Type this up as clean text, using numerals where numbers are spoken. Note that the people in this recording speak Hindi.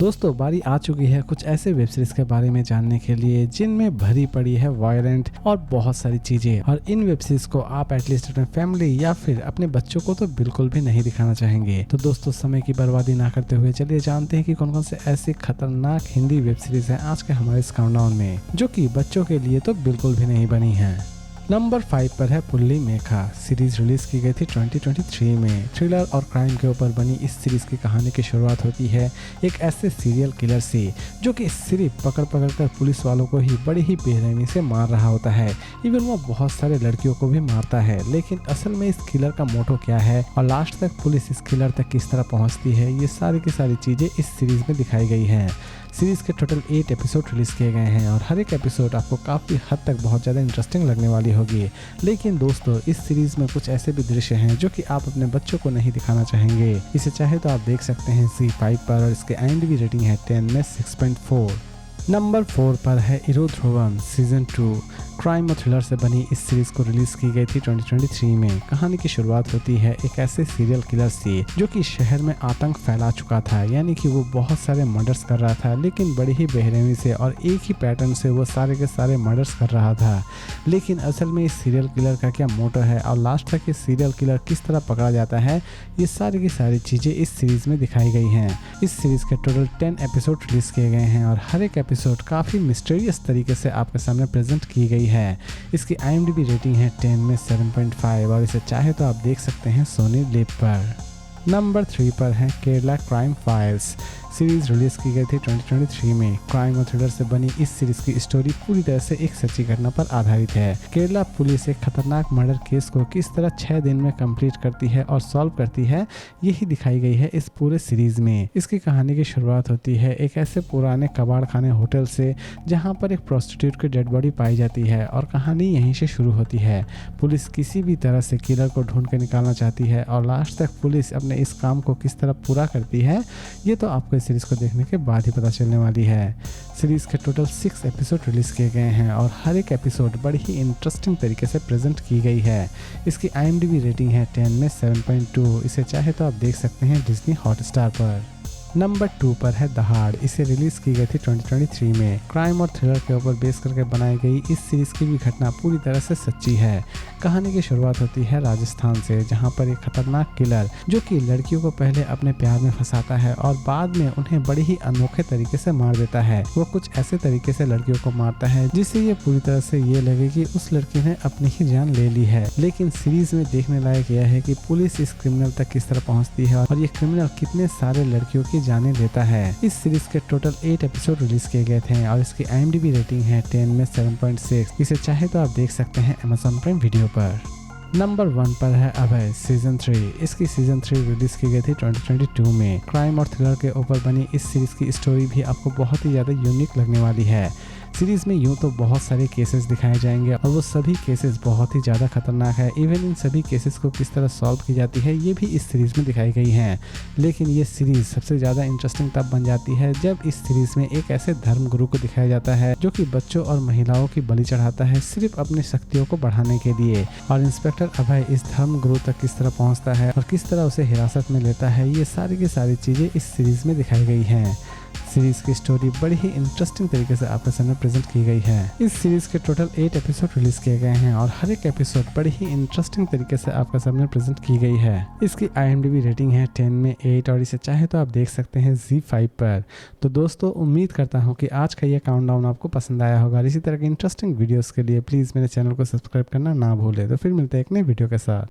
दोस्तों बारी आ चुकी है कुछ ऐसे वेब सीरीज के बारे में जानने के लिए जिनमें भरी पड़ी है वायलेंट और बहुत सारी चीजें। और इन वेब सीरीज को आप एटलीस्ट अपने फैमिली या फिर अपने बच्चों को तो बिल्कुल भी नहीं दिखाना चाहेंगे। तो दोस्तों समय की बर्बादी ना करते हुए चलिए जानते हैं कि कौन कौन से ऐसी खतरनाक हिंदी वेब सीरीज है आज के हमारे इस काउंटडाउन में जो कि बच्चों के लिए तो बिल्कुल भी नहीं बनी है। नंबर 5 पर है पुल्ली मेखा। सीरीज रिलीज की गई थी 2023 में। थ्रिलर और क्राइम के ऊपर बनी इस सीरीज की कहानी की शुरुआत होती है एक ऐसे सीरियल किलर से जो कि सिर्फ पकड़ कर पुलिस वालों को ही बड़ी ही बेरहमी से मार रहा होता है। इवन वो बहुत सारे लड़कियों को भी मारता है, लेकिन असल में इस किलर का मोटो क्या है और लास्ट तक पुलिस इस किलर तक किस तरह पहुंचती है, ये सारी की सारी चीजें इस सीरीज में दिखाई गई हैं। सीरीज के टोटल 8 एपिसोड रिलीज किए गए हैं और हर एक एपिसोड आपको काफ़ी हद तक बहुत ज़्यादा इंटरेस्टिंग लगने वाली होगी। लेकिन दोस्तों इस सीरीज में कुछ ऐसे भी दृश्य हैं जो कि आप अपने बच्चों को नहीं दिखाना चाहेंगे। इसे चाहे तो आप देख सकते हैं ZEE5 पर और इसके IMDb रेटिंग है 10 में 6.4। नंबर 4 पर है इरुध्रुवम सीजन 2। क्राइम और थ्रिलर से बनी इस सीरीज को रिलीज की गई थी 2023 में। कहानी की शुरुआत होती है एक ऐसे सीरियल किलर से जो कि शहर में आतंक फैला चुका था, यानी कि वो बहुत सारे मर्डर्स कर रहा था, लेकिन बड़ी ही बेरहमी से और एक ही पैटर्न से वो सारे के सारे मर्डर्स कर रहा था। लेकिन असल में इस सीरियल किलर का क्या मोटो है और लास्ट तक इस सीरियल किलर किस तरह पकड़ा जाता है, ये सारी की सारी चीज़ें इस सीरीज में दिखाई गई हैं। इस सीरीज के टोटल 10 एपिसोड रिलीज किए गए हैं और हर एक एपिसोड काफ़ी मिस्टीरियस तरीके से आपके सामने प्रेजेंट की गई है। इसकी IMDb रेटिंग है 10 में 7.5 और इसे चाहे तो आप देख सकते हैं सोनी लिव पर। नंबर 3 पर है Kerala crime files. Series release की गई थी 2023 में। क्राइम और थ्रिलर से बनी इस सीरीज की स्टोरी पूरी तरह से एक सच्ची घटना पर आधारित है। केरला पुलिस एक खतरनाक मर्डर केस को किस तरह 6 दिन में कंप्लीट करती है और सॉल्व करती है, यही दिखाई गई है इस पूरे सीरीज में। इसकी कहानी की शुरुआत होती है एक ऐसे पुराने कबाड़ खाने होटल से जहां पर एक प्रोस्टिट्यूट की डेड बॉडी पाई जाती है और कहानी यहीं से शुरू होती है। पुलिस किसी भी तरह से किलर को ढूंढ के निकालना चाहती है और लास्ट तक पुलिस अपने इस काम को किस तरह पूरा करती है, ये तो आपको सीरीज को देखने के बाद ही पता चलने वाली है। सीरीज के टोटल 6 एपिसोड रिलीज किए गए हैं और हर एक एपिसोड बड़ी ही इंटरेस्टिंग तरीके से प्रेजेंट की गई है। इसकी IMDb रेटिंग है 10 में 7.2। इसे चाहे तो आप देख सकते हैं डिज्नी हॉटस्टार पर। नंबर 2 पर है दहाड़। इसे रिलीज की गई थी 2023 में। क्राइम और थ्रिलर के ऊपर बेस करके बनाई गई इस सीरीज की भी घटना पूरी तरह से सच्ची है। कहानी की शुरुआत होती है राजस्थान से, जहां पर एक खतरनाक किलर जो कि लड़कियों को पहले अपने प्यार में फंसाता है और बाद में उन्हें बड़ी ही अनोखे तरीके से मार देता है। वो कुछ ऐसे तरीके से लड़कियों को मारता है जिससे ये पूरी तरह से ये लगे कि उस लड़की ने अपनी ही जान ले ली है। लेकिन सीरीज में देखने लायक यह है कि पुलिस इस क्रिमिनल तक किस तरह पहुंचती है और ये क्रिमिनल कितने सारे लड़कियों की जाने लेता है। इस सीरीज के टोटल 8 एपिसोड रिलीज किए गए थे और इसकी IMDb रेटिंग है 10 में 7.6। इसे चाहे तो आप देख सकते हैं Amazon प्राइम वीडियो पर। नंबर 1 पर है अभय सीजन 3। इसकी सीजन 3 रिलीज की गई थी 2022 में। क्राइम और थ्रिलर के ऊपर बनी इस सीरीज की स्टोरी भी आपको बहुत ही ज़्यादा यूनिक लगने वाली है। सीरीज में यूँ तो बहुत सारे केसेस दिखाए जाएंगे और वो सभी केसेस बहुत ही ज़्यादा खतरनाक है। इवन इन सभी केसेस को किस तरह सॉल्व की जाती है ये भी इस सीरीज में दिखाई गई हैं। लेकिन ये सीरीज सबसे ज़्यादा इंटरेस्टिंग तब बन जाती है जब इस सीरीज में एक ऐसे धर्म गुरु को दिखाया जाता है जो कि बच्चों और महिलाओं की बलि चढ़ाता है सिर्फ अपनी शक्तियों को बढ़ाने के लिए। और इंस्पेक्टर अभय इस धर्म गुरु तक किस तरह पहुँचता है और किस तरह उसे हिरासत में लेता है, ये सारी की सारी चीज़ें इस सीरीज में दिखाई गई हैं। सीरीज की स्टोरी बड़ी ही इंटरेस्टिंग तरीके से आपके सामने प्रेजेंट की गई है। इस सीरीज के टोटल 8 एपिसोड रिलीज किए गए हैं और हर एक एपिसोड बड़ी ही इंटरेस्टिंग तरीके से आपके सामने प्रेजेंट की गई है। इसकी IMDb रेटिंग है 10 में 8 और इसे चाहे तो आप देख सकते हैं ZEE5 पर। तो दोस्तों उम्मीद करता हूँ कि आज का ये काउंटडाउन आपको पसंद आया होगा। इसी तरह के इंटरेस्टिंग वीडियोस के लिए प्लीज़ मेरे चैनल को सब्सक्राइब करना ना भूलें। तो फिर मिलते हैं एक नई वीडियो के साथ।